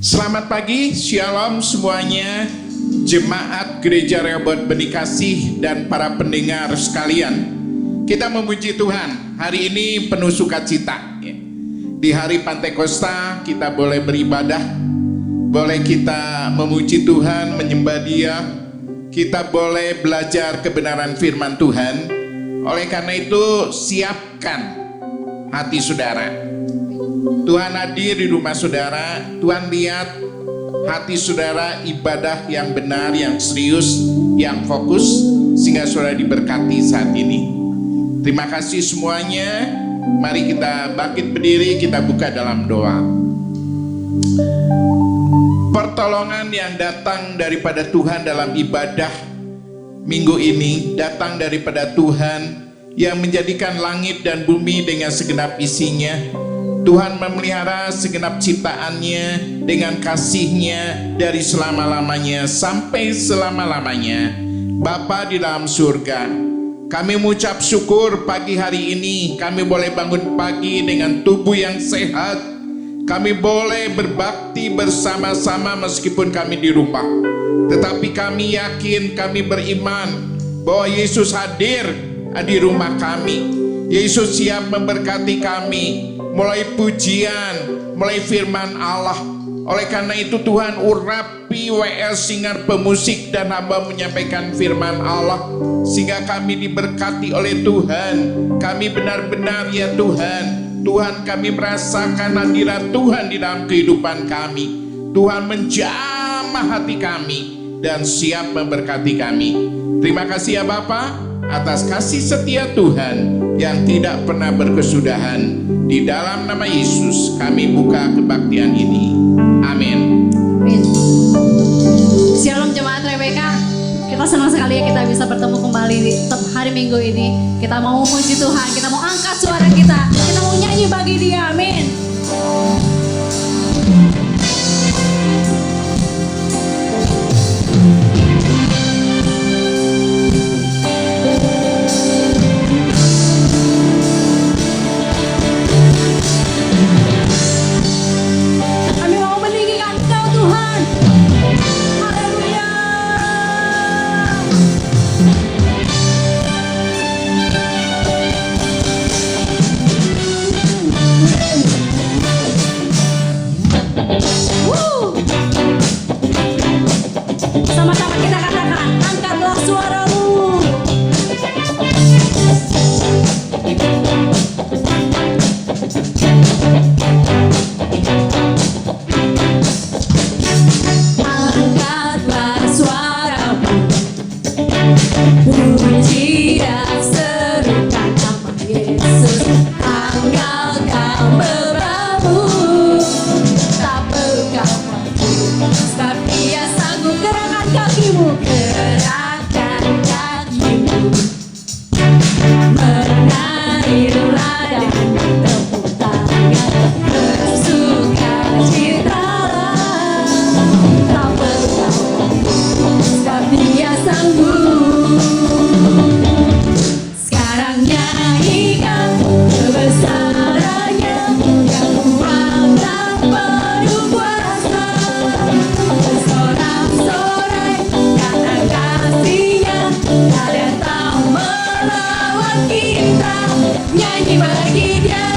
Selamat pagi, shalom semuanya, jemaat Gereja Rehoboth Benih Kasih dan para pendengar sekalian. Kita memuji Tuhan, hari ini penuh sukacita. Di hari Pantekosta kita boleh beribadah, boleh kita memuji Tuhan, menyembah Dia, kita boleh belajar kebenaran firman Tuhan. Oleh karena itu, siapkan hati saudara. Tuhan hadir di rumah saudara. Tuhan lihat hati saudara, ibadah yang benar, yang serius, yang fokus, sehingga saudara diberkati saat ini. Terima kasih semuanya. Mari kita bangkit berdiri, kita buka dalam doa. Pertolongan yang datang daripada Tuhan dalam ibadah minggu ini datang daripada Tuhan yang menjadikan langit dan bumi dengan segenap isinya. Tuhan memelihara segenap ciptaannya dengan kasih-Nya dari selama-lamanya sampai selama-lamanya. Bapa di dalam surga, kami mengucap syukur pagi hari ini kami boleh bangun pagi dengan tubuh yang sehat. Kami boleh berbakti bersama-sama meskipun kami di rumah. Tetapi kami yakin, kami beriman bahwa Yesus hadir di rumah kami. Yesus siap memberkati kami, mulai pujian, mulai firman Allah. Oleh karena itu Tuhan urapi WL Singar pemusik dan hamba menyampaikan firman Allah, sehingga kami diberkati oleh Tuhan. Kami benar-benar ya Tuhan, Tuhan kami merasakan hadirat Tuhan di dalam kehidupan kami. Tuhan menjamah hati kami dan siap memberkati kami. Terima kasih ya Bapa atas kasih setia Tuhan yang tidak pernah berkesudahan. Di dalam nama Yesus kami buka kebaktian ini. Amin. Amin. Shalom jemaat Rebeka. Kita senang sekali ya kita bisa bertemu kembali di hari Minggu ini. Kita mau memuji Tuhan, kita mau angkat suara kita mau nyanyi bagi Dia. Amin. Sama-sama kita katakan, angkatlah suaramu. Angkatlah suaramu, puji dan serukan nama Yesus. Angkatkan beramu, tak perlu kau mampu, sebab Dia sanggup. Gerakkan kakimu, gerakkan kakimu, menarilah dan tepuk tangan, bersukacitalah, tak perlu kau mampu, sebab Dia sanggup. Sekarang nyanyikan kebesarannya yang kuat dan penuh kuasa. Bersorak-sorai karena kasih-Nya tak datang melawan kita. Nyanyi bagi Dia.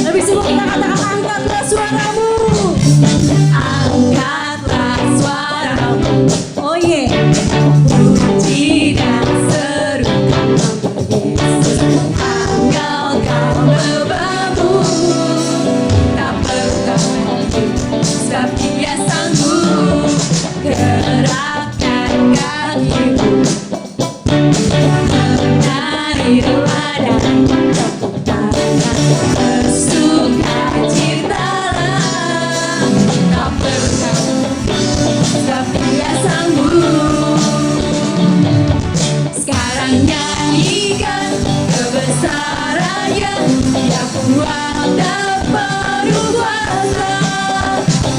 Lebih sungguh kita katakan, angkatlah suaramu. Angkatlah suaramu. Oh yeah. Puji dan serukan nama Yesus. Anggalkan bebanmu, tak perlu kau mampu, sebab Dia sanggup. Gerakkan kakimu, menarilah dan tepuk tangan, bersukacitalah, tak perlu kau mampu, sebab Dia sanggup. Sekarang nyanyikan kebesarannya yang kuat dan penuh kuasa.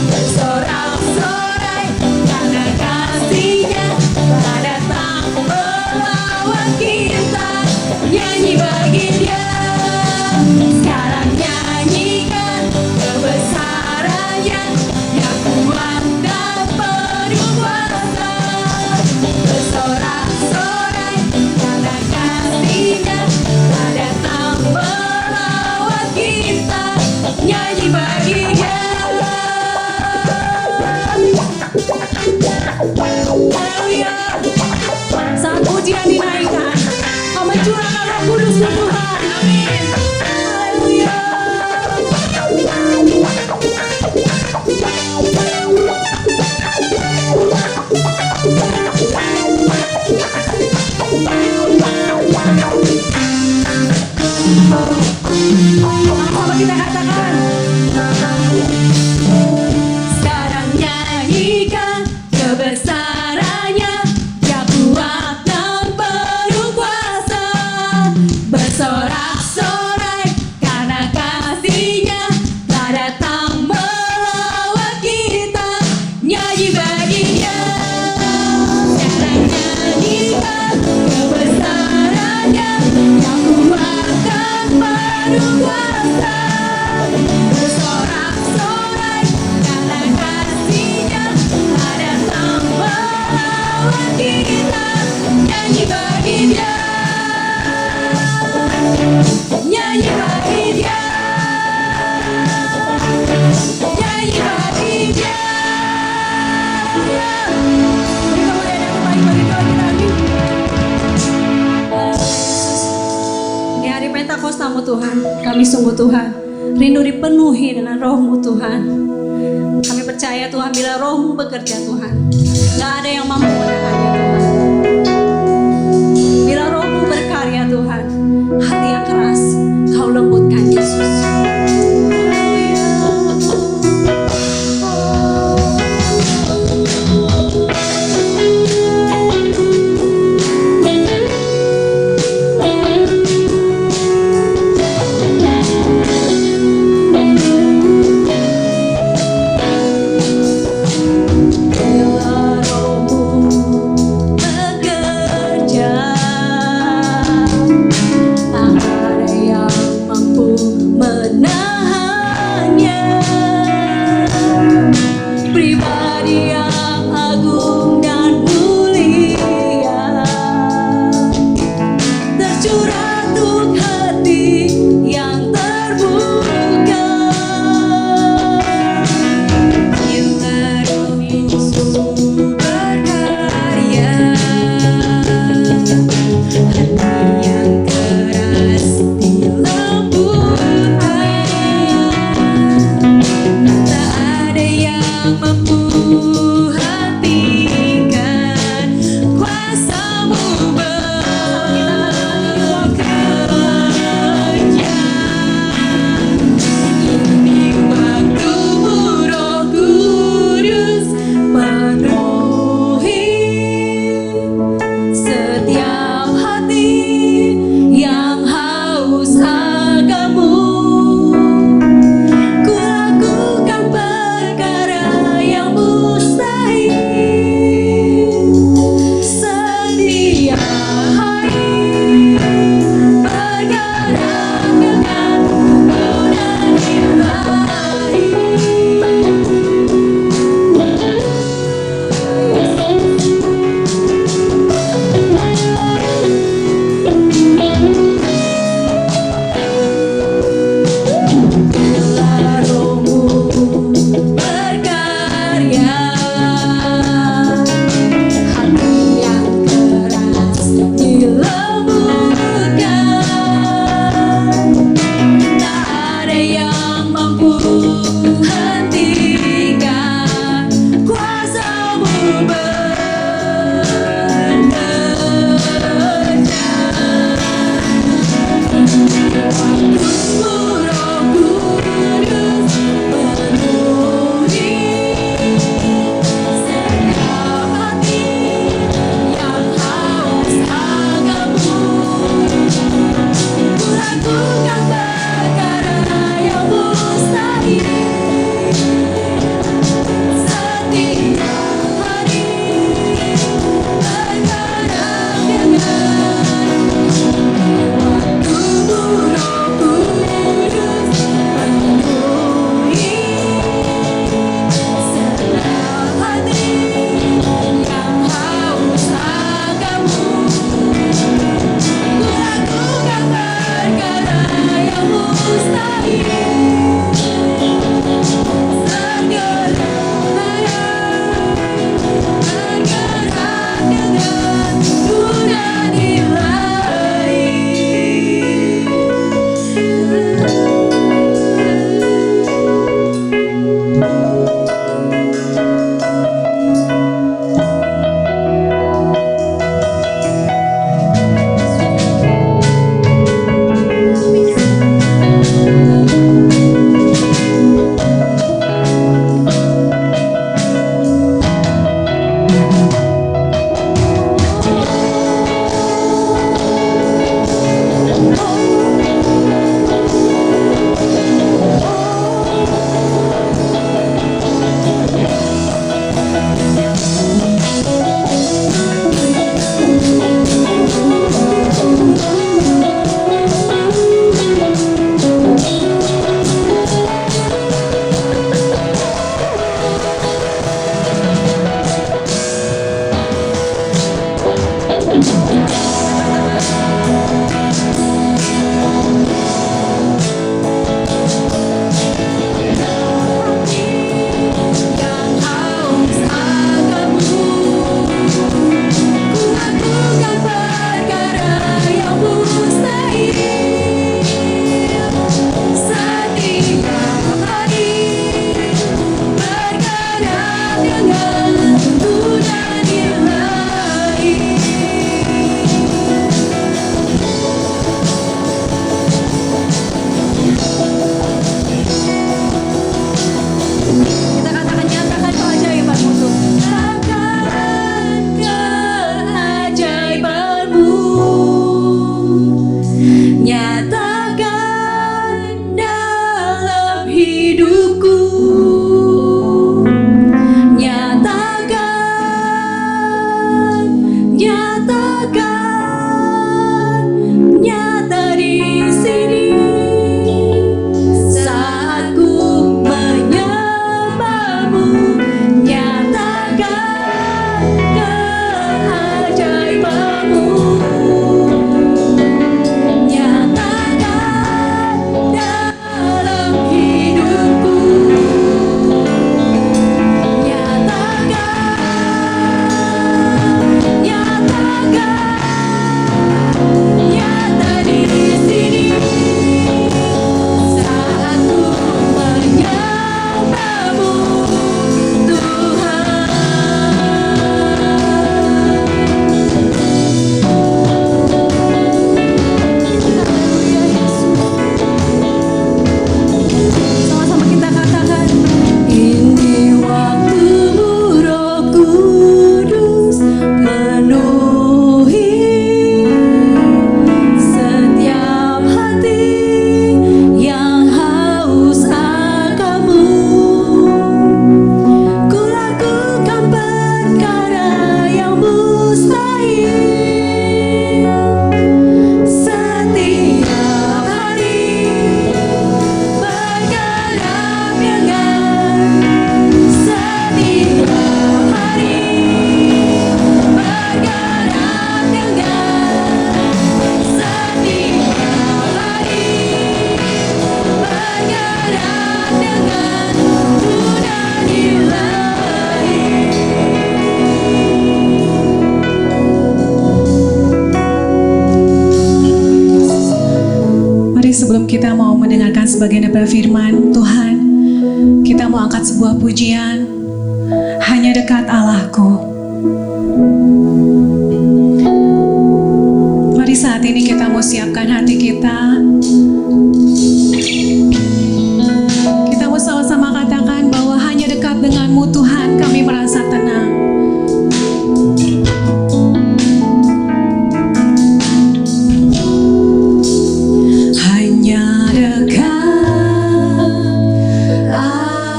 Bersorak-sorai karena kasih-Nya tak datang melawan kita. Nyanyi bagi Dia. Sekarang Sekarang nyanyikan kebesarannya yang kuat dan penuh kuasa. Bersorak-sorai karena kasih-Nya telah datang melawat kita. Nyanyi bagi Dia. Haleluya. Saat pujian dinaikkan, kau mencurahkan Roh Kudus Tuhan. Amin. Haleluya. Sama-sama kita katakan. Sekarang nyanyikan kebesarannya yang kuat dan penuh kuasa. Bersorak-sorai karena kasih-Nya telah datang melawat kita. Nyanyi bagi Dia. Sekarang nyanyikan kebesarannya yang kuat dan penuh kuasa. Bersorak-sorai karena kasih-Nya telah datang melawat kita. Nyanyi bagi Dia. Nyanyi bagi Dia. Nyanyi bagi Dia. Beri kemuliaan yang terbaik bagi Tuhan kita. Amin. Di hari Pentakostamu Tuhan, kami sungguh Tuhan rindu dipenuhi dengan Roh-Mu Tuhan. Kami percaya Tuhan, bila Roh-Mu bekerja Tuhan, gak ada yang mampu menahannya Tuhan. Bila Roh-Mu berkarya Tuhan, hati yang keras Kau lembutkan Yesus. Bila Roh-Mu bekerja, tak ada yang mampu kita mau mendengarkan sebagian daripada firman Tuhan. Kita mau angkat sebuah pujian, hanya dekat Allahku. Mari saat ini kita mau siapkan hati kita. Kita mau sama-sama katakan bahwa hanya dekat denganmu Tuhan kami merasa tenang. Hanya dekat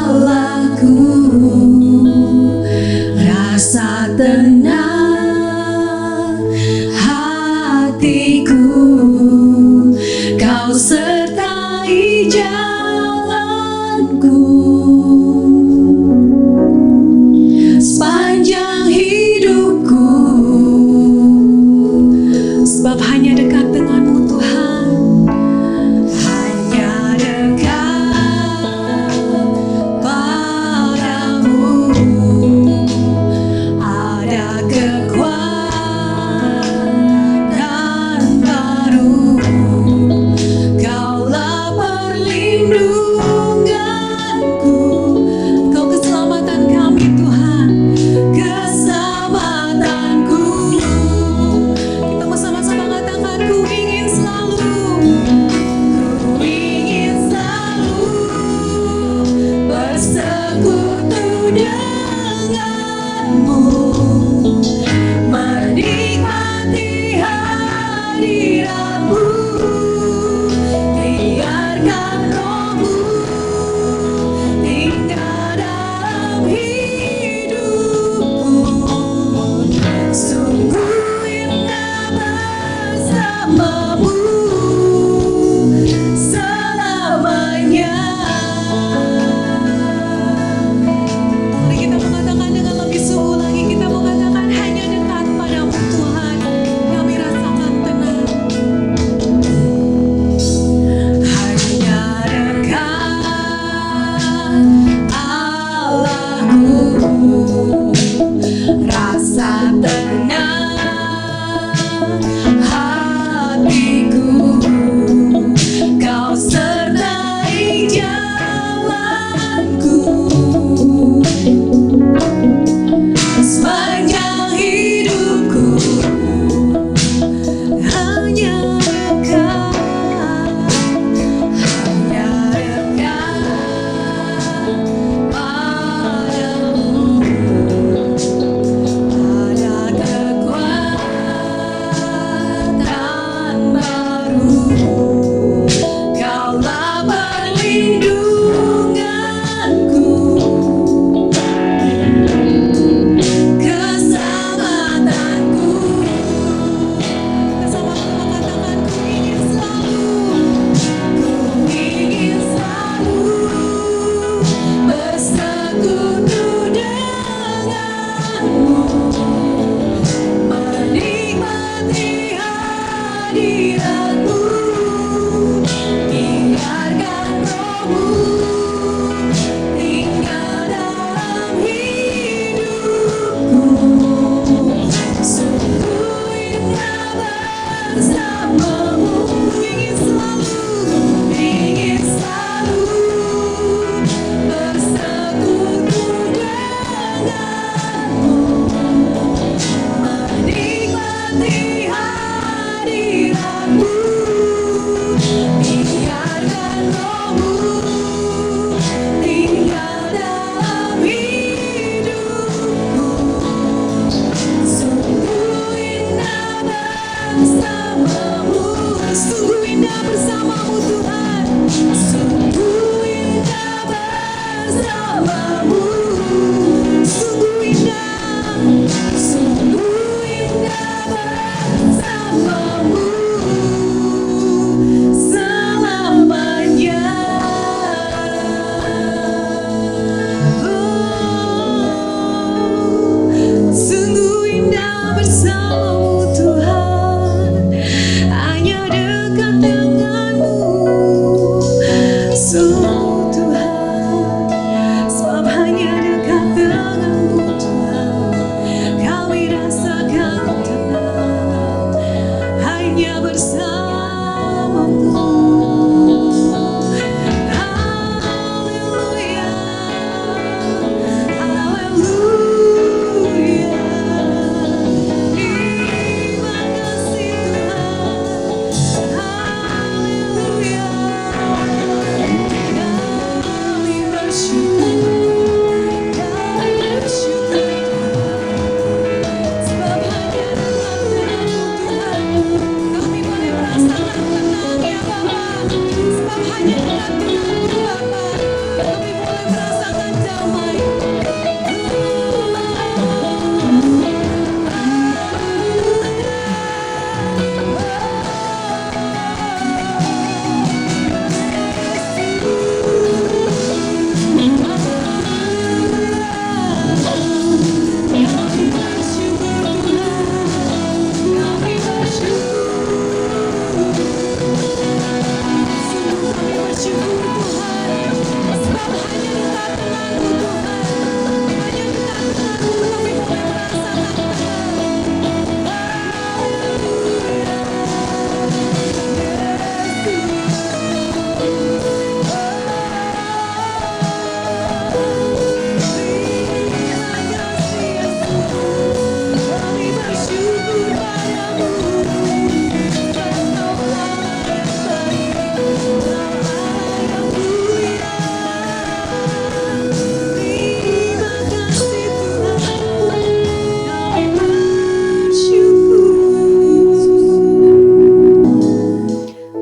Allahku, rasa tenang hatiku, kau sertai jalanku sepanjang hidupku, sebab hanya dekat denganmu Tuhan, hanya dekat padamu ada kekuatan baru, kaulah perlindunganku, kau keselamatan kami Tuhan, keselamatanku. Kita mau sama-sama katakan, ku ingin selalu bersekutu denganmu, menikmati hadiratmu, biarkan rohmu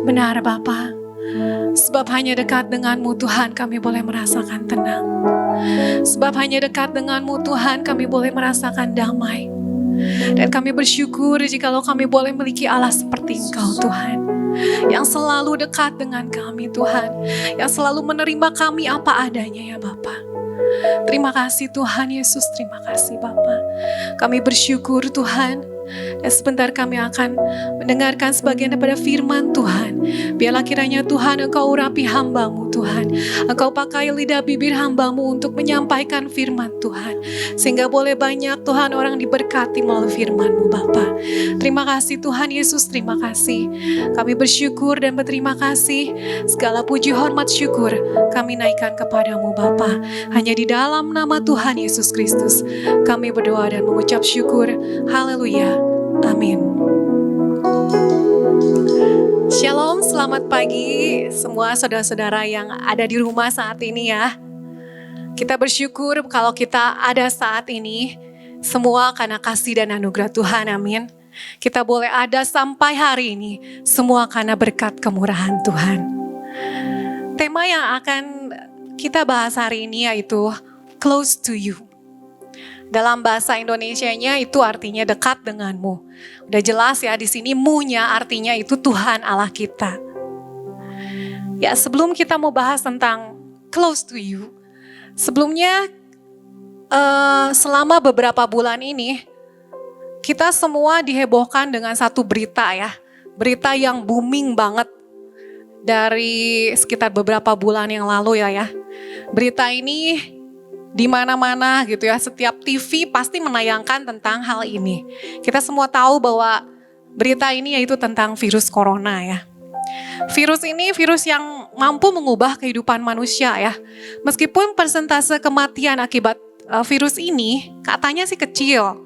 Benar Bapa, sebab hanya dekat dengan-Mu Tuhan kami boleh merasakan tenang. Sebab hanya dekat dengan-Mu Tuhan kami boleh merasakan damai. Dan kami bersyukur jikalau kami boleh memiliki Allah seperti Engkau Tuhan, yang selalu dekat dengan kami Tuhan, yang selalu menerima kami apa adanya ya Bapa. Terima kasih Tuhan Yesus, terima kasih Bapa. Kami bersyukur Tuhan. Dan sebentar kami akan mendengarkan sebagian daripada firman Tuhan. Biarlah kiranya Tuhan Engkau urapi hamba-Mu Tuhan. Engkau pakai lidah bibir hamba-Mu untuk menyampaikan firman Tuhan. Sehingga boleh banyak Tuhan orang diberkati melalui firman-Mu Bapa. Terima kasih Tuhan Yesus, terima kasih. Kami bersyukur dan berterima kasih. Segala puji hormat syukur kami naikkan kepadamu Bapa. Hanya di dalam nama Tuhan Yesus Kristus kami berdoa dan mengucap syukur. Haleluya. Amin. Shalom, selamat pagi semua saudara-saudara yang ada di rumah saat ini ya. Kita bersyukur kalau kita ada saat ini semua karena kasih dan anugerah Tuhan, amin. Kita boleh ada sampai hari ini semua karena berkat kemurahan Tuhan. Tema yang akan kita bahas hari ini yaitu close to you. Dalam bahasa Indonesianya itu artinya dekat denganmu. Udah jelas ya di sini mu-nya artinya itu Tuhan Allah kita. Ya sebelum kita mau bahas tentang close to you, sebelumnya selama beberapa bulan ini kita semua dihebohkan dengan satu berita ya. Berita yang booming banget dari sekitar beberapa bulan yang lalu ya. Berita ini di mana-mana gitu ya, setiap TV pasti menayangkan tentang hal ini. Kita semua tahu bahwa berita ini yaitu tentang virus corona ya. Virus ini virus yang mampu mengubah kehidupan manusia ya. Meskipun persentase kematian akibat virus ini katanya sih kecil,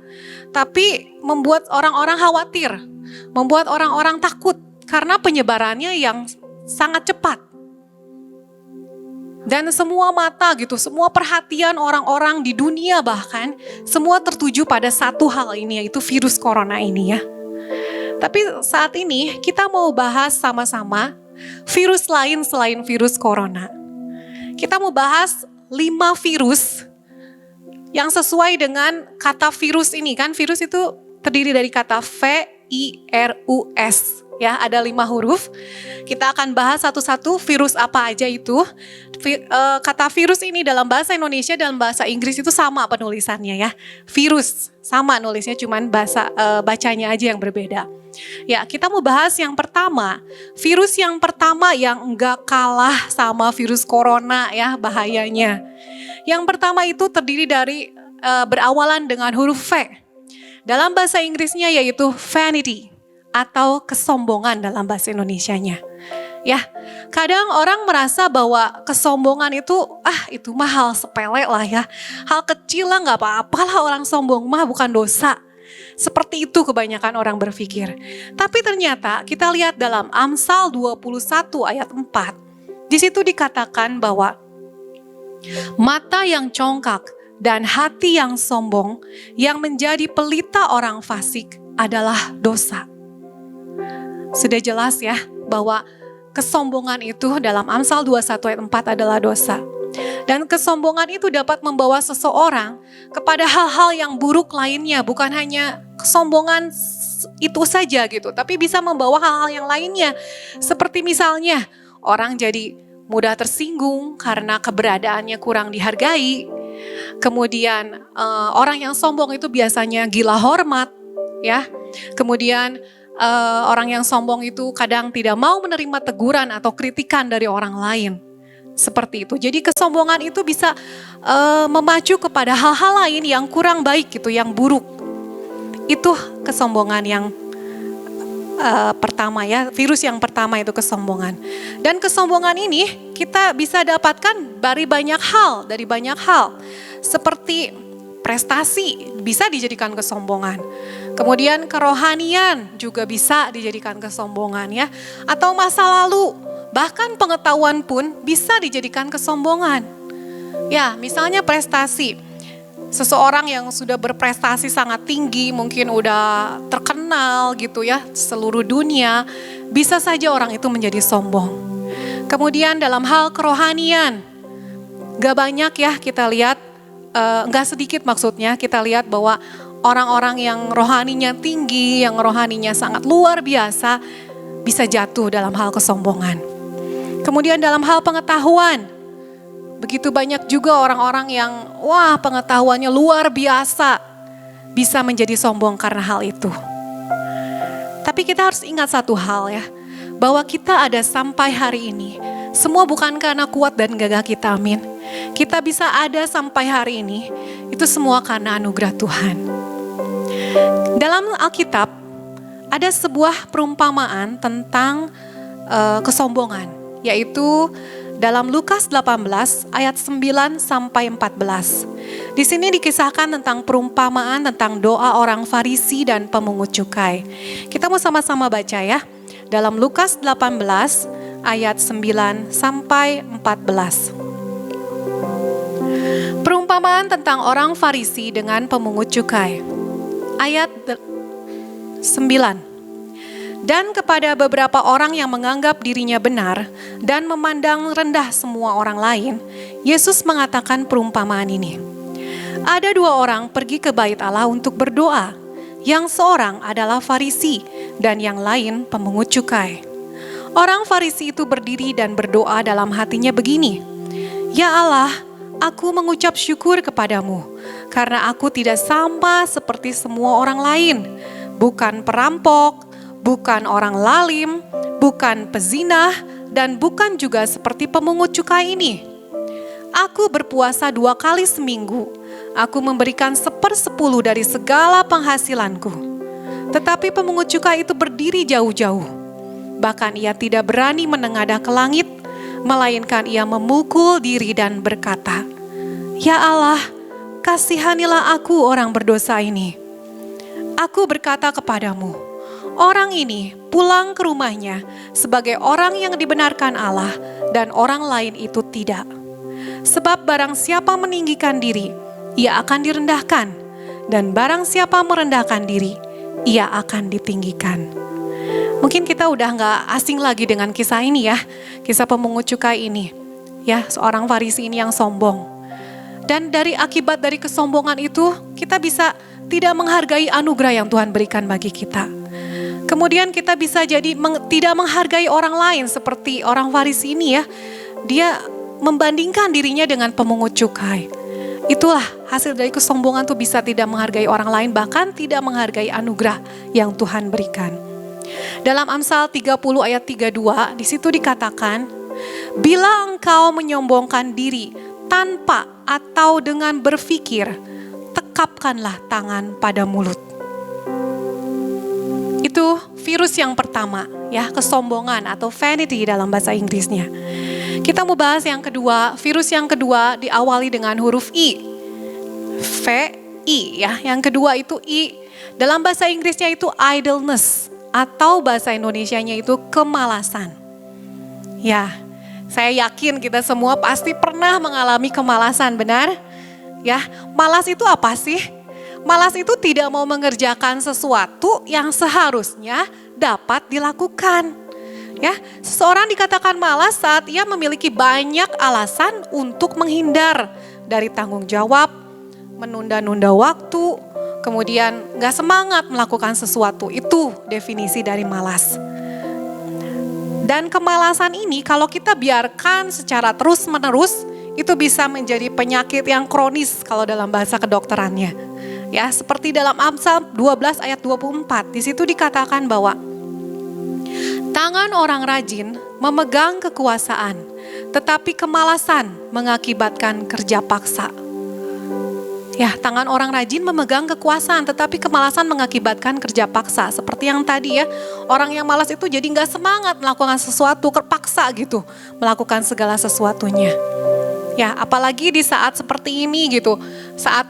tapi membuat orang-orang khawatir, membuat orang-orang takut karena penyebarannya yang sangat cepat. Dan semua mata gitu, semua perhatian orang-orang di dunia bahkan semua tertuju pada satu hal ini yaitu virus corona ini ya. Tapi saat ini kita mau bahas sama-sama virus lain selain virus corona. Kita mau bahas 5 virus yang sesuai dengan kata virus ini kan. Virus itu terdiri dari kata V-I-R-U-S. Ya, ada 5 huruf. Kita akan bahas satu-satu virus apa aja itu. Kata virus ini dalam bahasa Indonesia, dalam bahasa Inggris itu sama penulisannya ya. Virus, sama nulisnya cuman bahasa bacanya aja yang berbeda. Ya, kita mau bahas yang pertama. Virus yang pertama yang enggak kalah sama virus corona ya bahayanya. Yang pertama itu terdiri dari berawalan dengan huruf V. Dalam bahasa Inggrisnya yaitu vanity. Atau kesombongan dalam bahasa Indonesianya. Ya, kadang orang merasa bahwa kesombongan itu mah hal sepele lah ya. Hal kecil lah, gak apa-apa lah orang sombong mah, bukan dosa. Seperti itu kebanyakan orang berpikir. Tapi ternyata kita lihat dalam Amsal 21 ayat 4. Di situ dikatakan bahwa mata yang congkak dan hati yang sombong yang menjadi pelita orang fasik adalah dosa. Sudah jelas ya bahwa kesombongan itu dalam Amsal 21 ayat 4 adalah dosa. Dan kesombongan itu dapat membawa seseorang kepada hal-hal yang buruk lainnya. Bukan hanya kesombongan itu saja gitu, tapi bisa membawa hal-hal yang lainnya. Seperti misalnya orang jadi mudah tersinggung karena keberadaannya kurang dihargai. Kemudian orang yang sombong itu biasanya gila hormat ya. Kemudian orang yang sombong itu kadang tidak mau menerima teguran atau kritikan dari orang lain. Seperti itu. Jadi kesombongan itu bisa memacu kepada hal-hal lain yang kurang baik gitu, yang buruk. Itu kesombongan yang pertama ya, virus yang pertama itu kesombongan. Dan kesombongan ini kita bisa dapatkan dari banyak hal. Seperti prestasi bisa dijadikan kesombongan. Kemudian kerohanian juga bisa dijadikan kesombongan ya. Atau masa lalu, bahkan pengetahuan pun bisa dijadikan kesombongan. Ya, misalnya prestasi. Seseorang yang sudah berprestasi sangat tinggi, mungkin udah terkenal gitu ya, seluruh dunia, bisa saja orang itu menjadi sombong. Kemudian dalam hal kerohanian, gak banyak ya kita lihat, gak sedikit maksudnya kita lihat bahwa orang-orang yang rohaninya tinggi, yang rohaninya sangat luar biasa, bisa jatuh dalam hal kesombongan. Kemudian dalam hal pengetahuan, begitu banyak juga orang-orang yang pengetahuannya luar biasa, bisa menjadi sombong karena hal itu. Tapi kita harus ingat satu hal ya, bahwa kita ada sampai hari ini, semua bukan karena kuat dan gagah kita, amin. Kita bisa ada sampai hari ini, itu semua karena anugerah Tuhan. Dalam Alkitab, ada sebuah perumpamaan tentang kesombongan, yaitu dalam Lukas 18 ayat 9 sampai 14. Di sini dikisahkan tentang perumpamaan tentang doa orang Farisi dan pemungut cukai. Kita mau sama-sama baca ya. Dalam Lukas 18 ayat 9 sampai 14. Perumpamaan tentang orang Farisi dengan pemungut cukai. Ayat 9. Dan kepada beberapa orang yang menganggap dirinya benar dan memandang rendah semua orang lain, Yesus mengatakan perumpamaan ini. Ada dua orang pergi ke bait Allah untuk berdoa. Yang seorang adalah Farisi dan yang lain pemungut cukai. Orang Farisi itu berdiri dan berdoa dalam hatinya begini, "Ya Allah, aku mengucap syukur kepadamu karena aku tidak sama seperti semua orang lain, bukan perampok, bukan orang lalim, bukan pezinah, dan bukan juga seperti pemungut cukai ini. Aku berpuasa 2 kali seminggu. Aku memberikan 1/10 dari segala penghasilanku. Tetapi pemungut cukai itu berdiri jauh-jauh. Bahkan ia tidak berani menengadah ke langit, melainkan ia memukul diri dan berkata, 'Ya Allah, kasihanilah aku orang berdosa ini.' Aku berkata kepadamu, orang ini pulang ke rumahnya sebagai orang yang dibenarkan Allah dan orang lain itu tidak. Sebab barang siapa meninggikan diri, ia akan direndahkan. Dan barang siapa merendahkan diri, ia akan ditinggikan." Mungkin kita udah gak asing lagi dengan kisah ini ya. Kisah pemungut cukai ini. Ya, seorang Farisi ini yang sombong. Dan dari akibat dari kesombongan itu, kita bisa tidak menghargai anugerah yang Tuhan berikan bagi kita. Kemudian kita bisa jadi tidak menghargai orang lain seperti orang Farisi ini ya. Dia membandingkan dirinya dengan pemungut cukai. Itulah hasil dari kesombongan tuh, bisa tidak menghargai orang lain, bahkan tidak menghargai anugerah yang Tuhan berikan. Dalam Amsal 30 ayat 32 di situ dikatakan, "Bila engkau menyombongkan diri tanpa atau dengan berpikir, tekapkanlah tangan pada mulut." Itu virus yang pertama ya, kesombongan atau vanity dalam bahasa Inggrisnya. Kita mau bahas yang kedua. Virus yang kedua diawali dengan huruf I. V-I ya. Yang kedua itu I. Dalam bahasa Inggrisnya itu idleness atau bahasa Indonesianya itu kemalasan. Ya, saya yakin kita semua pasti pernah mengalami kemalasan, benar? Ya, malas itu apa sih? Malas itu tidak mau mengerjakan sesuatu yang seharusnya dapat dilakukan. Ya, seseorang dikatakan malas saat ia memiliki banyak alasan untuk menghindar dari tanggung jawab, menunda-nunda waktu, kemudian gak semangat melakukan sesuatu. Itu definisi dari malas. Dan kemalasan ini kalau kita biarkan secara terus-menerus, itu bisa menjadi penyakit yang kronis kalau dalam bahasa kedokterannya. Ya, seperti dalam Amsal 12 ayat 24, di situ dikatakan bahwa Tangan orang rajin memegang kekuasaan, tetapi kemalasan mengakibatkan kerja paksa. Ya, tangan orang rajin memegang kekuasaan, tetapi kemalasan mengakibatkan kerja paksa. Seperti yang tadi ya, orang yang malas itu jadi nggak semangat melakukan sesuatu, terpaksa gitu melakukan segala sesuatunya. Ya, apalagi di saat seperti ini gitu, saat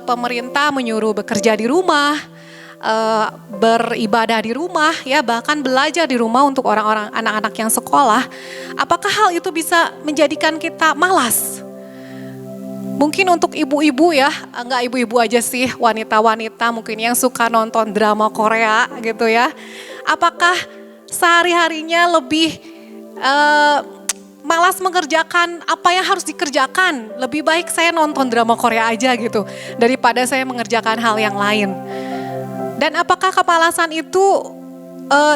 pemerintah menyuruh bekerja di rumah, beribadah di rumah, ya bahkan belajar di rumah untuk orang-orang anak-anak yang sekolah. Apakah hal itu bisa menjadikan kita malas? Mungkin untuk ibu-ibu ya, enggak ibu-ibu aja sih, wanita-wanita mungkin yang suka nonton drama Korea gitu ya. Apakah sehari-harinya lebih malas mengerjakan apa yang harus dikerjakan? Lebih baik saya nonton drama Korea aja gitu, daripada saya mengerjakan hal yang lain. Dan apakah kemalasan itu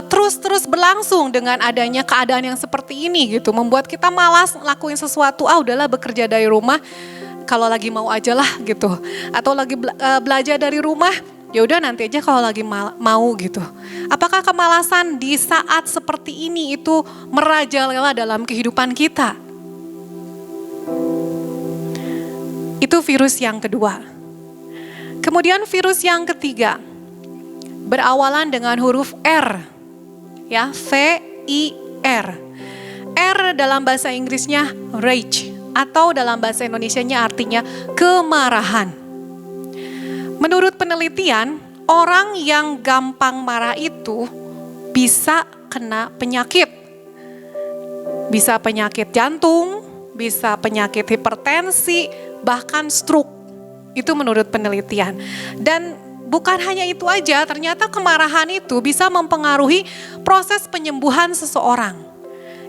terus-terus berlangsung dengan adanya keadaan yang seperti ini gitu, membuat kita malas lakuin sesuatu, udahlah bekerja dari rumah, kalau lagi mau aja lah gitu. Atau lagi belajar dari rumah, ya udah nanti aja kalau lagi mau gitu. Apakah kemalasan di saat seperti ini itu merajalela dalam kehidupan kita? Itu virus yang kedua. Kemudian virus yang ketiga, berawalan dengan huruf R. Ya, V-I-R. R dalam bahasa Inggrisnya rage, atau dalam bahasa Indonesianya artinya kemarahan. Menurut penelitian, orang yang gampang marah itu bisa kena penyakit. Bisa penyakit jantung, bisa penyakit hipertensi, bahkan stroke. Itu menurut penelitian. Dan bukan hanya itu aja, ternyata kemarahan itu bisa mempengaruhi proses penyembuhan seseorang.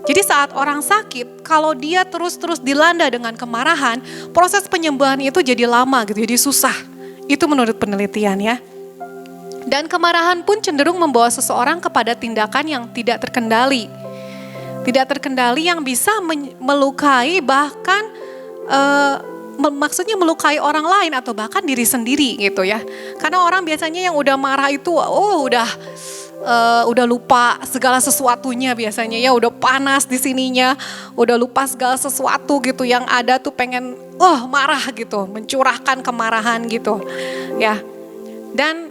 Jadi saat orang sakit, kalau dia terus-terus dilanda dengan kemarahan, proses penyembuhan itu jadi lama gitu, jadi susah. Itu menurut penelitian ya. Dan kemarahan pun cenderung membawa seseorang kepada tindakan yang tidak terkendali. Tidak terkendali yang bisa melukai, bahkan maksudnya melukai orang lain atau bahkan diri sendiri gitu ya. Karena orang biasanya yang udah marah itu, udah lupa segala sesuatunya biasanya ya, udah panas di sininya, udah lupa segala sesuatu gitu, yang ada tuh pengen marah gitu, mencurahkan kemarahan gitu ya. Dan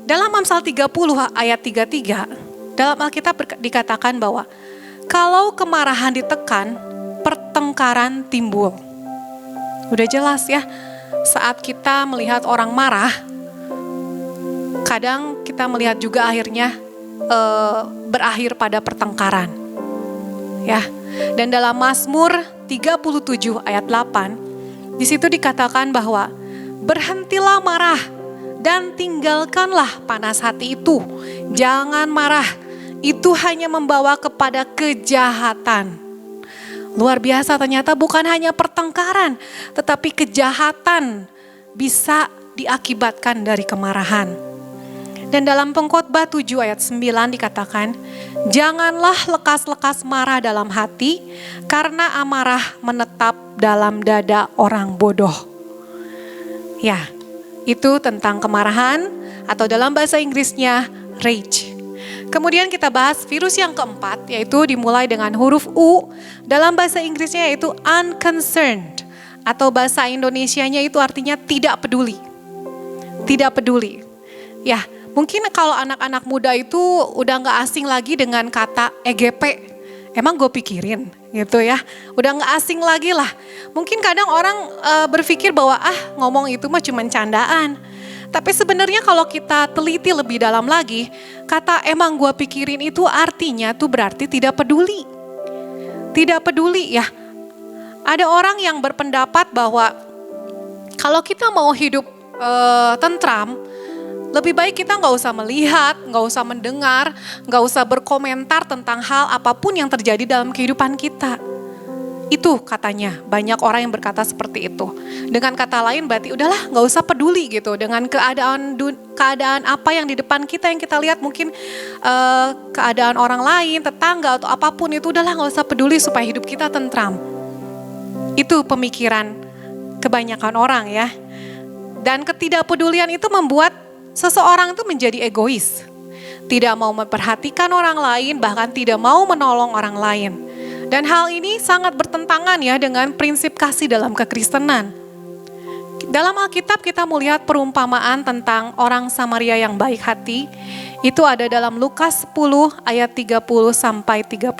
dalam Amsal 30 ayat 33, dalam Alkitab dikatakan bahwa kalau kemarahan ditekan, pertengkaran timbul. Udah jelas ya, saat kita melihat orang marah, kadang kita melihat juga akhirnya berakhir pada pertengkaran. Ya. Dan dalam Mazmur 37 ayat 8, di situ dikatakan bahwa berhentilah marah dan tinggalkanlah panas hati itu. Jangan marah, itu hanya membawa kepada kejahatan. Luar biasa, ternyata bukan hanya pertengkaran, tetapi kejahatan bisa diakibatkan dari kemarahan. Dan dalam Pengkhotbah 7 ayat 9 dikatakan, janganlah lekas-lekas marah dalam hati, karena amarah menetap dalam dada orang bodoh. Ya, itu tentang kemarahan, atau dalam bahasa Inggrisnya rage. Kemudian kita bahas virus yang keempat, yaitu dimulai dengan huruf U, dalam bahasa Inggrisnya yaitu unconcerned, atau bahasa Indonesianya itu artinya tidak peduli. Tidak peduli. Ya, mungkin kalau anak-anak muda itu udah gak asing lagi dengan kata EGP. Emang gue pikirin gitu ya. Udah gak asing lagi lah. Mungkin kadang orang berpikir bahwa ngomong itu mah cuma candaan. Tapi sebenarnya kalau kita teliti lebih dalam lagi, kata emang gue pikirin itu artinya tuh berarti tidak peduli. Tidak peduli ya. Ada orang yang berpendapat bahwa kalau kita mau hidup tentram, lebih baik kita gak usah melihat, gak usah mendengar, gak usah berkomentar tentang hal apapun yang terjadi dalam kehidupan kita. Itu katanya, banyak orang yang berkata seperti itu. Dengan kata lain berarti udahlah gak usah peduli gitu dengan keadaan apa yang di depan kita yang kita lihat, mungkin keadaan orang lain, tetangga atau apapun itu, udahlah gak usah peduli supaya hidup kita tentram. Itu pemikiran kebanyakan orang ya. Dan ketidakpedulian itu membuat seseorang itu menjadi egois. tidak mau memperhatikan orang lain, bahkan tidak mau menolong orang lain. Dan hal ini sangat bertentangan ya dengan prinsip kasih dalam kekristenan. Dalam Alkitab kita melihat perumpamaan tentang orang Samaria yang baik hati. Itu ada dalam Lukas 10 ayat 30 sampai 37.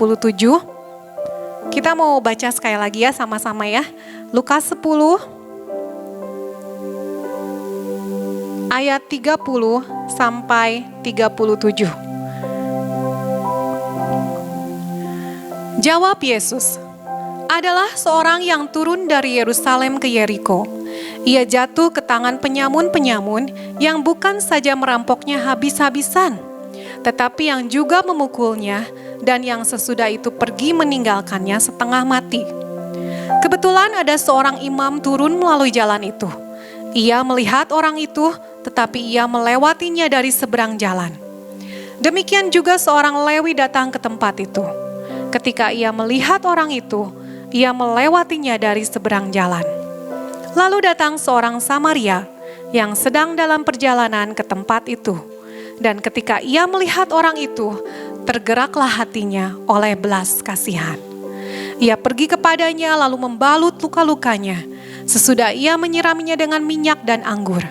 Kita mau baca sekali lagi ya sama-sama ya. Lukas 10 ayat 30 sampai 37. Jawab Yesus, adalah seorang yang turun dari Yerusalem ke Yeriko. Ia jatuh ke tangan penyamun-penyamun yang bukan saja merampoknya habis-habisan, tetapi yang juga memukulnya dan yang sesudah itu pergi meninggalkannya setengah mati. Kebetulan ada seorang imam turun melalui jalan itu. Ia melihat orang itu, tetapi ia melewatinya dari seberang jalan. Demikian juga seorang Lewi datang ke tempat itu. Ketika ia melihat orang itu, ia melewatinya dari seberang jalan. Lalu datang seorang Samaria yang sedang dalam perjalanan ke tempat itu. Dan ketika ia melihat orang itu, tergeraklah hatinya oleh belas kasihan. Ia pergi kepadanya lalu membalut luka-lukanya. Sesudah ia menyiraminya dengan minyak dan anggur.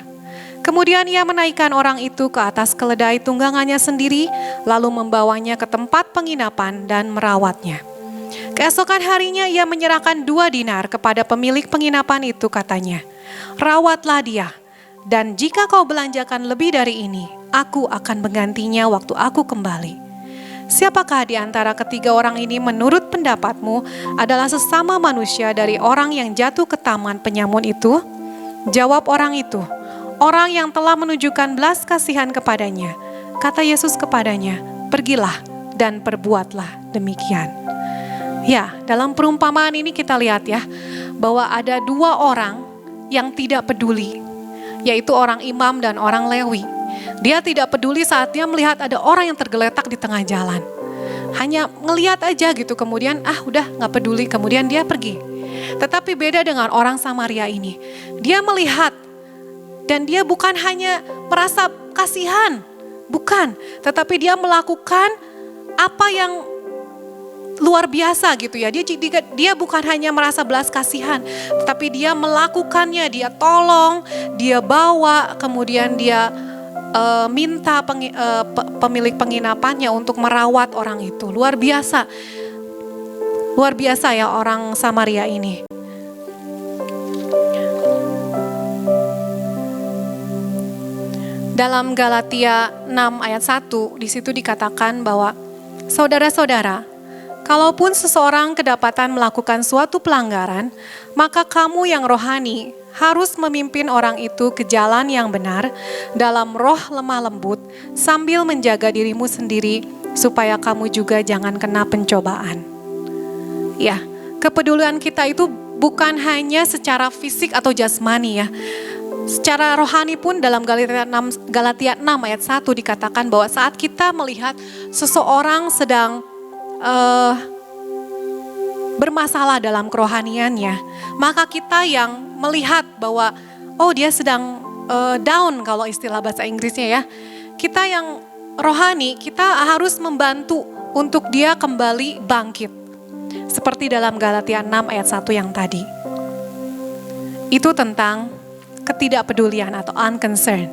Kemudian ia menaikkan orang itu ke atas keledai tunggangannya sendiri, lalu membawanya ke tempat penginapan dan merawatnya. Keesokan harinya ia menyerahkan 2 dinar kepada pemilik penginapan itu, katanya, "Rawatlah dia, dan jika kau belanjakan lebih dari ini, aku akan menggantinya waktu aku kembali." Siapakah di antara ketiga orang ini menurut pendapatmu adalah sesama manusia dari orang yang jatuh ke taman penyamun itu? Jawab orang itu, "Orang yang telah menunjukkan belas kasihan kepadanya." Kata Yesus kepadanya, "Pergilah dan perbuatlah demikian." Ya, dalam perumpamaan ini kita lihat ya, bahwa ada 2 orang yang tidak peduli, yaitu orang imam dan orang Lewi. Dia tidak peduli saat dia melihat ada orang yang tergeletak di tengah jalan. Hanya ngelihat aja gitu, kemudian udah gak peduli, kemudian dia pergi. Tetapi beda dengan orang Samaria ini. Dia melihat dan dia bukan hanya merasa kasihan, bukan. Tetapi dia melakukan apa yang luar biasa gitu ya. Dia bukan hanya merasa belas kasihan, tetapi dia melakukannya, dia tolong, dia bawa, kemudian dia minta pemilik penginapannya untuk merawat orang itu. Luar biasa. Luar biasa ya orang Samaria ini. Dalam Galatia 6 ayat 1, di situ dikatakan bahwa saudara-saudara, kalaupun seseorang kedapatan melakukan suatu pelanggaran, maka kamu yang rohani harus memimpin orang itu ke jalan yang benar dalam roh lemah lembut sambil menjaga dirimu sendiri supaya kamu juga jangan kena pencobaan. Ya, kepedulian kita itu bukan hanya secara fisik atau jasmani ya. Secara rohani pun dalam Galatia 6 ayat 1 dikatakan bahwa saat kita melihat seseorang sedang bermasalah dalam kerohaniannya, maka kita yang melihat bahwa dia sedang down kalau istilah bahasa Inggrisnya ya. Kita yang rohani, kita harus membantu untuk dia kembali bangkit. Seperti dalam Galatia 6 ayat 1 yang tadi. Itu tentang ketidakpedulian atau unconcern.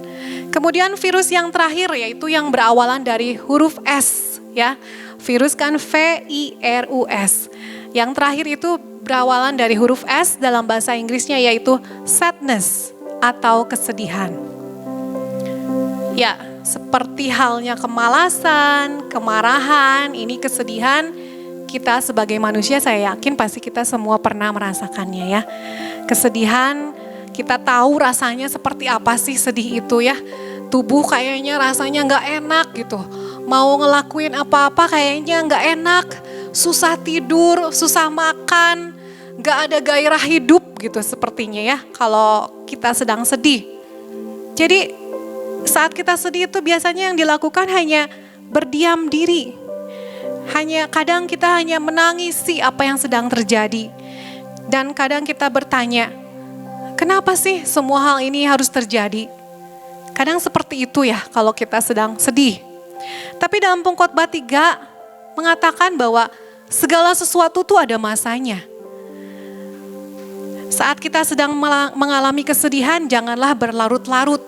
Kemudian virus yang terakhir yaitu yang berawalan dari huruf S ya. Virus kan virus. Yang terakhir itu berawalan dari huruf S dalam bahasa Inggrisnya yaitu sadness atau kesedihan. Ya, seperti halnya kemalasan, kemarahan, ini kesedihan. Kita sebagai manusia saya yakin pasti kita semua pernah merasakannya ya. Kesedihan, kita tahu rasanya seperti apa sih sedih itu ya. Tubuh kayaknya rasanya gak enak gitu. Mau ngelakuin apa-apa kayaknya gak enak. Susah tidur, susah makan, gak ada gairah hidup gitu sepertinya ya. Kalau kita sedang sedih. Jadi saat kita sedih itu biasanya yang dilakukan hanya berdiam diri. Kadang kita hanya menangisi apa yang sedang terjadi. Dan kadang kita bertanya, kenapa sih semua hal ini harus terjadi? Kadang seperti itu ya kalau kita sedang sedih. Tapi dalam Pengkhotbah 3 mengatakan bahwa segala sesuatu tuh ada masanya. Saat kita sedang mengalami kesedihan, janganlah berlarut-larut.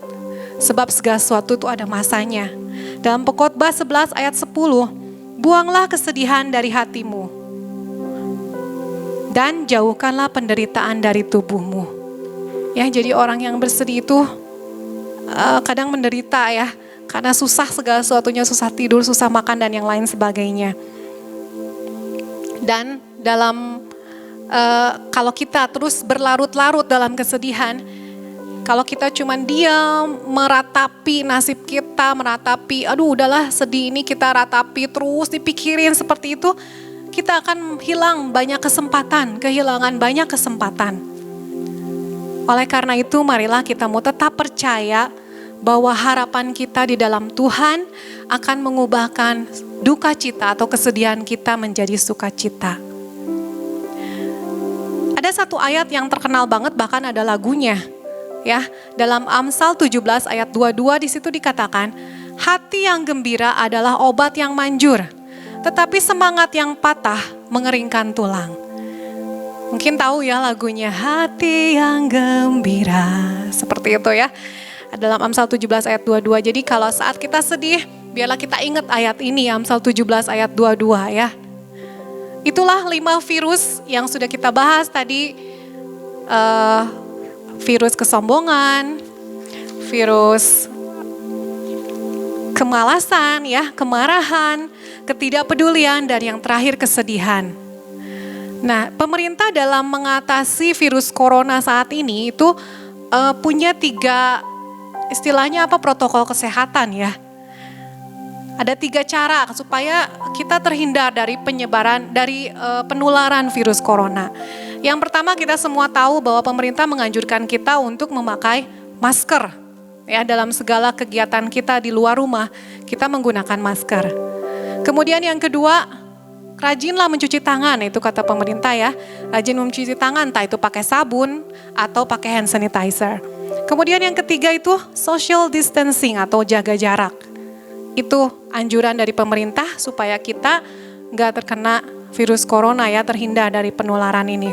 Sebab segala sesuatu itu ada masanya. Dalam Pengkhotbah 11 ayat 10, buanglah kesedihan dari hatimu. Dan jauhkanlah penderitaan dari tubuhmu. Ya, jadi orang yang bersedih itu kadang menderita ya. Karena susah segala sesuatunya, susah tidur, susah makan dan yang lain sebagainya. Dan dalam kalau kita terus berlarut-larut dalam kesedihan, kalau kita cuma diam, meratapi nasib kita, meratapi, aduh udahlah sedih ini kita ratapi terus dipikirin seperti itu, kita akan hilang banyak kesempatan, kehilangan banyak kesempatan. Oleh karena itu marilah kita mau tetap percaya bahwa harapan kita di dalam Tuhan akan mengubahkan duka cita atau kesedihan kita menjadi sukacita. Ada satu ayat yang terkenal banget, bahkan ada lagunya. Ya, dalam Amsal 17 ayat 22 di situ dikatakan, hati yang gembira adalah obat yang manjur, tetapi semangat yang patah mengeringkan tulang. Mungkin tahu ya lagunya, hati yang gembira, seperti itu ya. Dalam Amsal 17 ayat 22. Jadi kalau saat kita sedih, biarlah kita ingat ayat ini, Amsal 17 ayat 22 ya. Itulah 5 virus yang sudah kita bahas tadi. Virus kesombongan, virus kemalasan ya, kemarahan, ketidakpedulian, dan yang terakhir kesedihan. Nah, pemerintah dalam mengatasi virus corona saat ini itu punya 3 istilahnya protokol kesehatan ya. Ada 3 cara supaya kita terhindar dari penularan virus corona. Yang pertama, kita semua tahu bahwa pemerintah menganjurkan kita untuk memakai masker. Ya, dalam segala kegiatan kita di luar rumah, kita menggunakan masker. Kemudian yang kedua, rajinlah mencuci tangan, itu kata pemerintah ya. Rajin mencuci tangan, entah itu pakai sabun atau pakai hand sanitizer. Kemudian yang ketiga itu social distancing atau jaga jarak. Itu anjuran dari pemerintah supaya kita nggak terkena virus corona ya, terhindar dari penularan ini.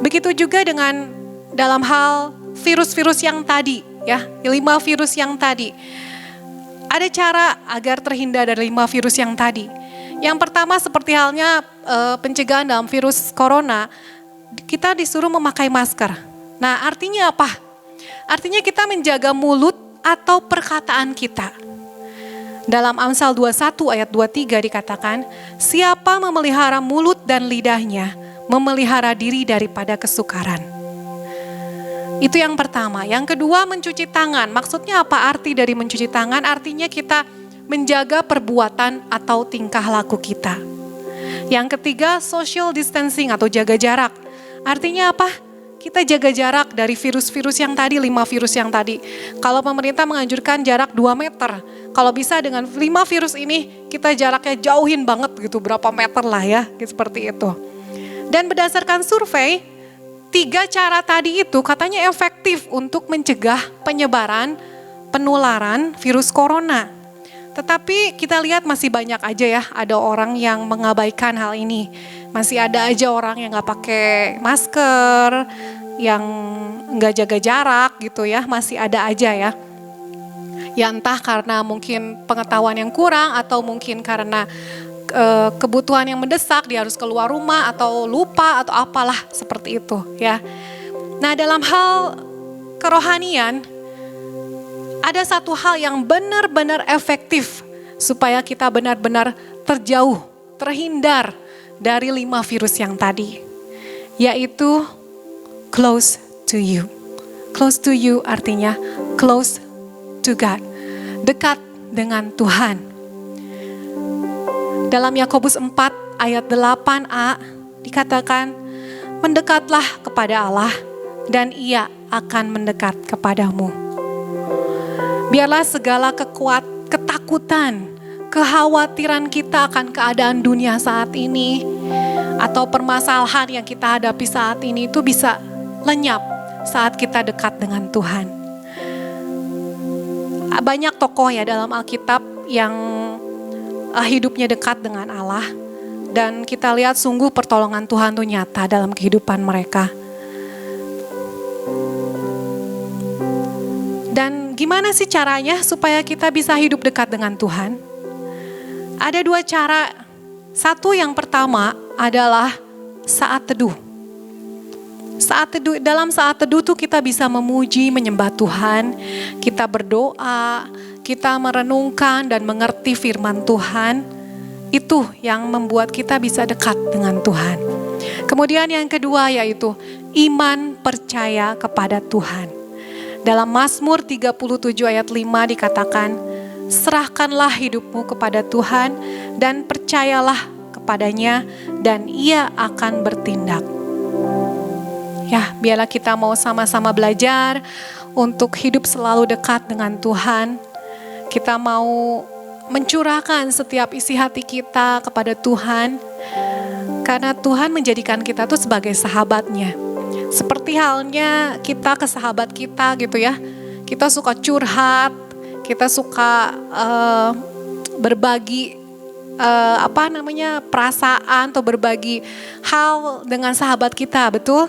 Begitu juga dengan dalam hal virus-virus yang tadi ya, 5 virus yang tadi. Ada cara agar terhindar dari 5 virus yang tadi. Yang pertama seperti halnya pencegahan dalam virus corona, kita disuruh memakai masker. Nah, artinya apa? Artinya kita menjaga mulut atau perkataan kita. Dalam Amsal 21 ayat 23 dikatakan, siapa memelihara mulut dan lidahnya, memelihara diri daripada kesukaran. Itu yang pertama. Yang kedua, mencuci tangan. Maksudnya apa arti dari mencuci tangan? Artinya kita menjaga perbuatan atau tingkah laku kita. Yang ketiga, social distancing atau jaga jarak. Artinya apa? Kita jaga jarak dari virus-virus yang tadi, 5 virus yang tadi. Kalau pemerintah menganjurkan jarak 2 meter, kalau bisa dengan 5 virus ini, kita jaraknya jauhin banget gitu, berapa meter lah ya, seperti itu. Dan berdasarkan survei, 3 cara tadi itu katanya efektif untuk mencegah penyebaran, penularan virus corona. Tetapi kita lihat masih banyak aja ya, ada orang yang mengabaikan hal ini. Masih ada aja orang yang gak pakai masker, yang gak jaga jarak gitu ya, masih ada aja ya. Ya entah karena mungkin pengetahuan yang kurang atau mungkin karena kebutuhan yang mendesak, dia harus keluar rumah atau lupa atau apalah seperti itu ya. Nah, dalam hal kerohanian, ada satu hal yang benar-benar efektif supaya kita benar-benar terjauh, terhindar dari 5 virus yang tadi, yaitu close to you. Close to you artinya close to God, dekat dengan Tuhan. Dalam Yakobus 4 ayat 8a dikatakan, mendekatlah kepada Allah dan Ia akan mendekat kepadamu. Biarlah segala ketakutan, kekhawatiran kita akan keadaan dunia saat ini atau permasalahan yang kita hadapi saat ini itu bisa lenyap saat kita dekat dengan Tuhan. Banyak tokoh ya dalam Alkitab yang hidupnya dekat dengan Allah. Dan kita lihat sungguh pertolongan Tuhan tuh nyata dalam kehidupan mereka. Dan gimana sih caranya supaya kita bisa hidup dekat dengan Tuhan? Ada 2 cara. Satu, yang pertama adalah saat teduh. Dalam saat teduh tuh kita bisa memuji, menyembah Tuhan, kita berdoa, kita merenungkan dan mengerti firman Tuhan. Itu yang membuat kita bisa dekat dengan Tuhan. Kemudian yang kedua yaitu iman percaya kepada Tuhan. Dalam Mazmur 37 ayat 5 dikatakan, serahkanlah hidupmu kepada Tuhan dan percayalah kepadanya dan Ia akan bertindak. Ya, biarlah kita mau sama-sama belajar untuk hidup selalu dekat dengan Tuhan. Kita mau mencurahkan setiap isi hati kita kepada Tuhan. Karena Tuhan menjadikan kita tuh sebagai sahabatnya. Seperti halnya kita ke sahabat kita gitu ya. Kita suka curhat, kita suka berbagi perasaan atau berbagi hal dengan sahabat kita, betul?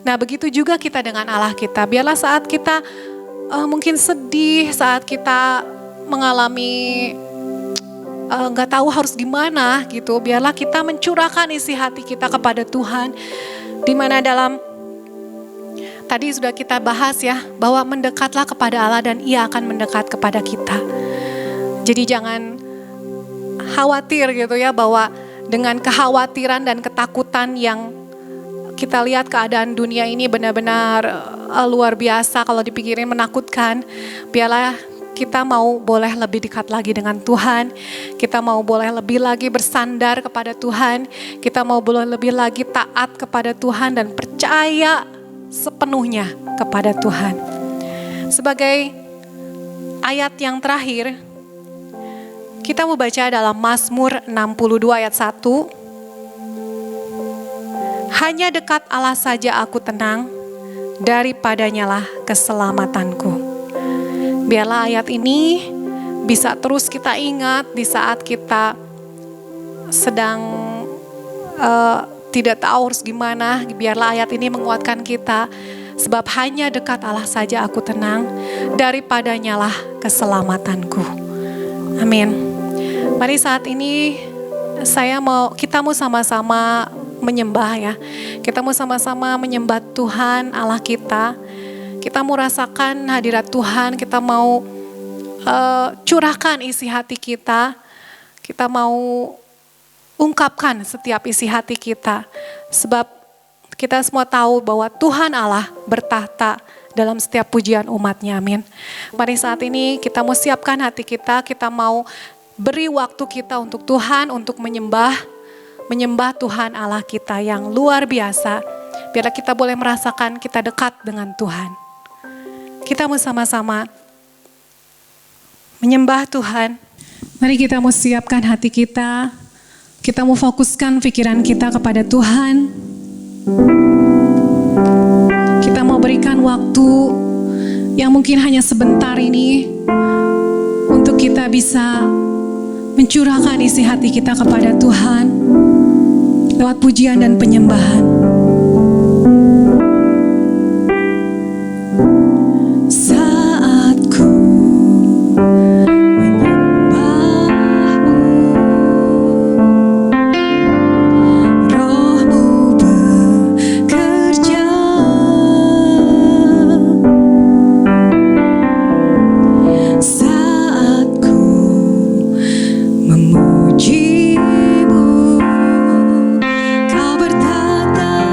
Nah, begitu juga kita dengan Allah kita. Biarlah saat kita mungkin sedih, saat kita mengalami nggak tahu harus gimana gitu, biarlah kita mencurahkan isi hati kita kepada Tuhan. Di mana dalam tadi sudah kita bahas ya, bahwa mendekatlah kepada Allah dan Ia akan mendekat kepada kita. Jadi jangan khawatir gitu ya, bahwa dengan kekhawatiran dan ketakutan yang kita lihat keadaan dunia ini benar-benar luar biasa, kalau dipikirin menakutkan. Biarlah kita mau boleh lebih dekat lagi dengan Tuhan. Kita mau boleh lebih lagi bersandar kepada Tuhan. Kita mau boleh lebih lagi taat kepada Tuhan dan percaya sepenuhnya kepada Tuhan. Sebagai ayat yang terakhir, kita mau baca dalam Mazmur 62 ayat 1. Hanya dekat Allah saja aku tenang, daripadanyalah keselamatanku. Biarlah ayat ini bisa terus kita ingat di saat kita sedang tidak tahu harus gimana. Biarlah ayat ini menguatkan kita, sebab hanya dekat Allah saja aku tenang, daripadanyalah keselamatanku. Amin. Mari saat ini kita mau sama-sama menyembah ya. Kita mau sama-sama menyembah Tuhan Allah kita. Kita mau rasakan hadirat Tuhan. Kita mau curahkan isi hati kita. Kita mau ungkapkan setiap isi hati kita. Sebab kita semua tahu bahwa Tuhan Allah bertahta dalam setiap pujian umatnya. Amin. Mari saat ini kita mau siapkan hati kita. Kita mau beri waktu kita untuk Tuhan, untuk menyembah Tuhan Allah kita yang luar biasa. Biarlah kita boleh merasakan kita dekat dengan Tuhan. Kita mau sama-sama menyembah Tuhan. Mari kita mau siapkan hati kita. Kita mau fokuskan pikiran kita kepada Tuhan. Kita mau berikan waktu yang mungkin hanya sebentar ini untuk kita bisa mencurahkan isi hati kita kepada Tuhan lewat pujian dan penyembahan. Saat ku menyembahmu, Rohmu bekerja. Saat ku memujimu, Kau bertata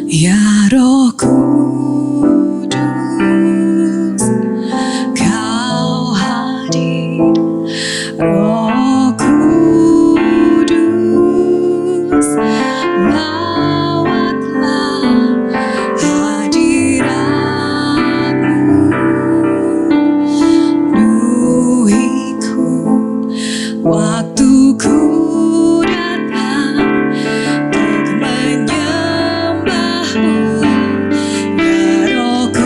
Ya Roh Kudus, Kau hadir. Roh Kudus, lawatlah hadirat-Mu. Penuhiku waktuku datang untuk menyembah-Mu. Ya Roh Kudus,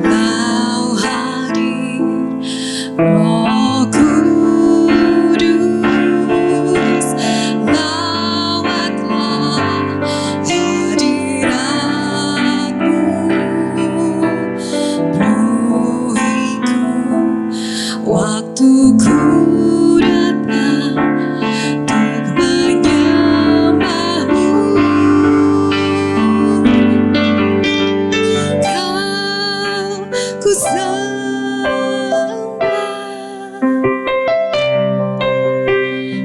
Kau hadir. Roh Kudus, lawatlah hadirat-Mu. Penuhiku waktuku datang untuk menyembah-Mu. Kau ku sembah,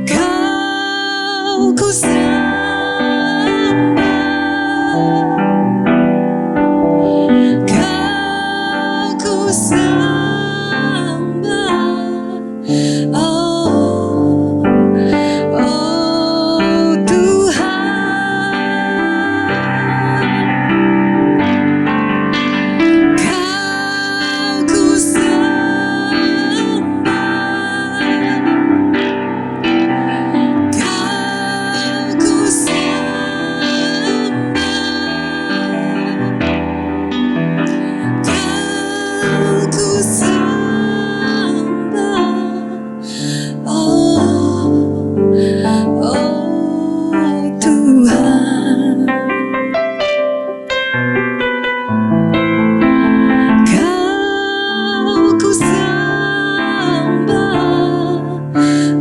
Kau ku sembah, Kau ku sembah. Oh, oh Tuhan, Kau ku sembah, Kau ku sembah, Kau ku sembah. Oh, oh Tuhan, Kau ku sembah.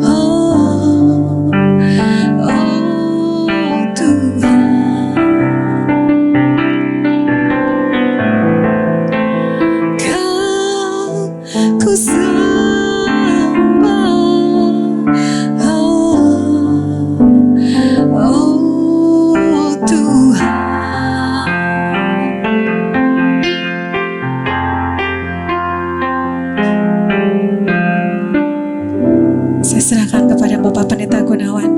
Oh, oh Tuhan, Kau ku sembah. Oh Tuhan. Saya serahkan kepada Bapak Pendeta Gunawan.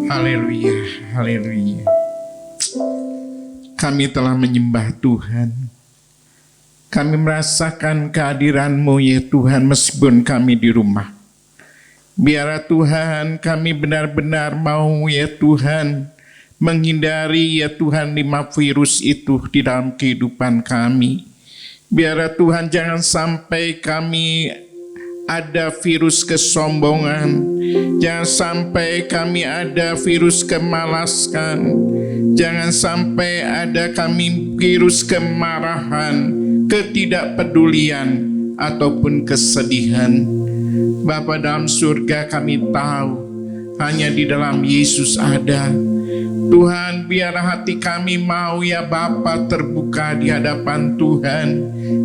Haleluya, haleluya. Kami telah menyembah Tuhan. Kami merasakan kehadiran-Mu ya Tuhan meskipun kami di rumah. Biarlah Tuhan kami benar-benar mau ya Tuhan menghindari ya Tuhan 5 virus itu di dalam kehidupan kami. Biarlah Tuhan jangan sampai kami ada virus kesombongan, jangan sampai kami ada virus kemalasan, jangan sampai ada kami virus kemarahan, ketidakpedulian, ataupun kesedihan. Bapa dalam surga, kami tahu hanya di dalam Yesus ada. Tuhan, biarlah hati kami mau ya Bapa terbuka di hadapan Tuhan.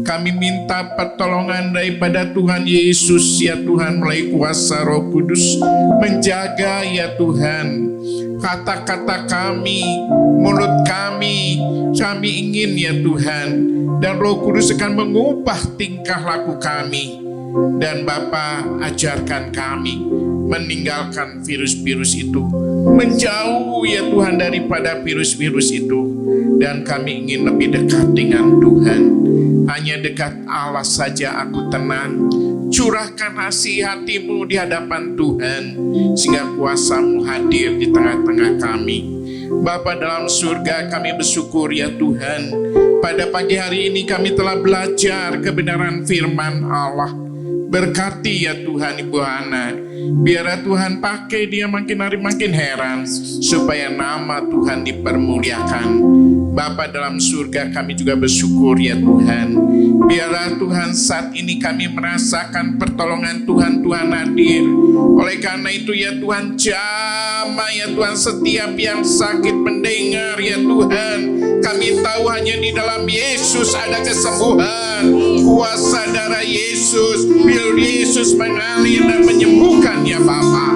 Kami minta pertolongan daripada Tuhan Yesus ya Tuhan melalui kuasa Roh Kudus. Menjaga ya Tuhan kata-kata kami, mulut kami ingin ya Tuhan. Dan Roh Kudus akan mengubah tingkah laku kami. Dan Bapa ajarkan kami meninggalkan virus-virus itu, menjauh ya Tuhan daripada virus-virus itu, dan kami ingin lebih dekat dengan Tuhan. Hanya dekat Allah saja aku tenang. Curahkan hati-Mu di hadapan Tuhan, sehingga kuasa-Mu hadir di tengah-tengah kami. Bapa dalam surga, kami bersyukur ya Tuhan, pada pagi hari ini kami telah belajar kebenaran firman Allah. Berkati ya Tuhan Ibu Hana, biarlah Tuhan pakai dia makin hari makin heran, supaya nama Tuhan dipermuliakan. Bapa dalam surga, kami juga bersyukur ya Tuhan, biarlah Tuhan saat ini kami merasakan pertolongan Tuhan hadir. Oleh karena itu ya Tuhan, jamah ya Tuhan setiap yang sakit mendengar ya Tuhan. Kami tahu hanya di dalam Yesus ada kesembuhan. Kuasa darah Yesus, pil Yesus mengalir dan menyembuhkan ya Bapa.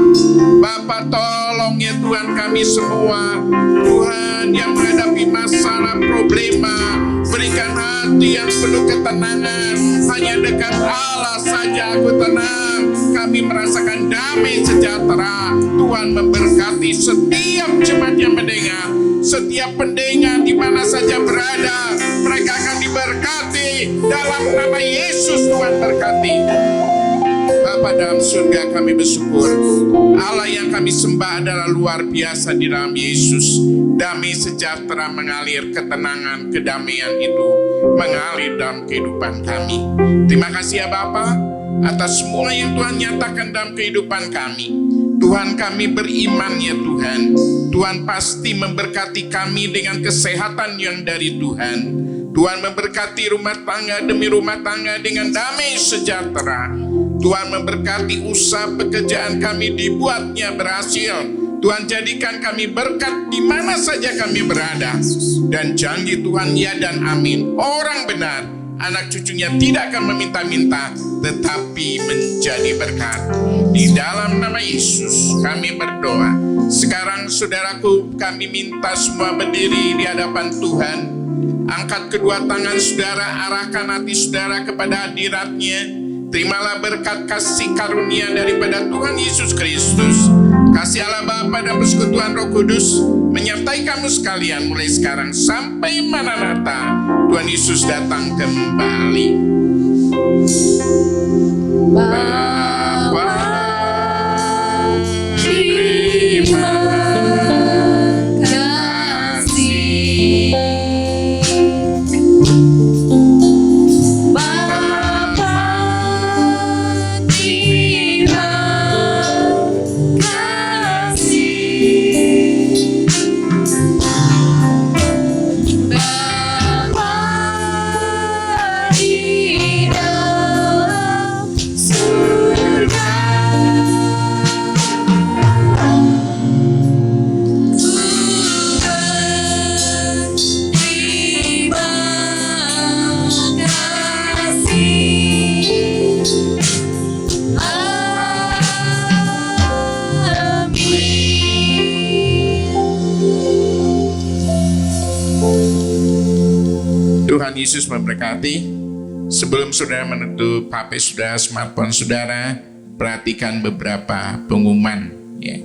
kami semua. Tuhan yang menghadapi masalah problema, berikan hati yang penuh ketenangan. Hanya dekat Allah saja aku tenang. Kami merasakan damai sejahtera. Tuhan memberkati setiap jemaat yang mendengar, setiap pendengar di mana saja berada. Mereka akan diberkati dalam nama Yesus. Tuhan berkati. Bapa dalam surga, kami bersyukur Allah yang kami sembah adalah luar biasa di dalam Yesus. Damai sejahtera mengalir, ketenangan, kedamaian itu mengalir dalam kehidupan kami. Terima kasih ya Bapa atas semua yang Tuhan nyatakan dalam kehidupan kami. Tuhan, kami beriman ya Tuhan. Tuhan pasti memberkati kami dengan kesehatan yang dari Tuhan. Tuhan memberkati rumah tangga demi rumah tangga dengan damai sejahtera. Tuhan memberkati usaha pekerjaan kami dibuatnya berhasil. Tuhan jadikan kami berkat di mana saja kami berada. Dan janji Tuhan ya dan amin. Orang benar, anak cucunya tidak akan meminta-minta, tetapi menjadi berkat. Di dalam nama Yesus kami berdoa. Sekarang saudaraku, kami minta semua berdiri di hadapan Tuhan. Angkat kedua tangan saudara, arahkan hati saudara kepada hadirat-Nya. Terimalah berkat kasih karunia daripada Tuhan Yesus Kristus. Kasih Allah Bapa dan persekutuan Roh Kudus menyertai kamu sekalian mulai sekarang sampai Maranatha. Tuhan Yesus datang kembali. Bapa, terima kasih. Tuhan Yesus memberkati. Sebelum saudara menutup HP saudara, smartphone saudara, perhatikan beberapa pengumuman ya.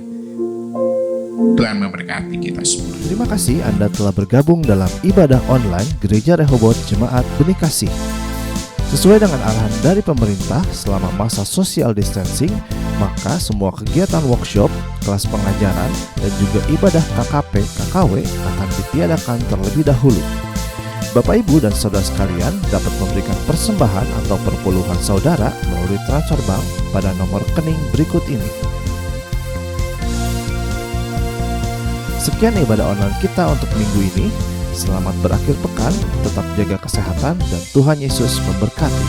Tuhan memberkati kita semua. Terima kasih Anda telah bergabung dalam ibadah online Gereja Rehoboth Jemaat Benih Kasih. Sesuai dengan arahan dari pemerintah selama masa social distancing, maka semua kegiatan workshop, kelas pengajaran, dan juga ibadah KKP, KKW akan ditiadakan terlebih dahulu. Bapak, Ibu, dan saudara sekalian dapat memberikan persembahan atau perpuluhan saudara melalui transfer bank pada nomor rekening berikut ini. Sekian ibadah online kita untuk minggu ini. Selamat berakhir pekan, tetap jaga kesehatan, dan Tuhan Yesus memberkati.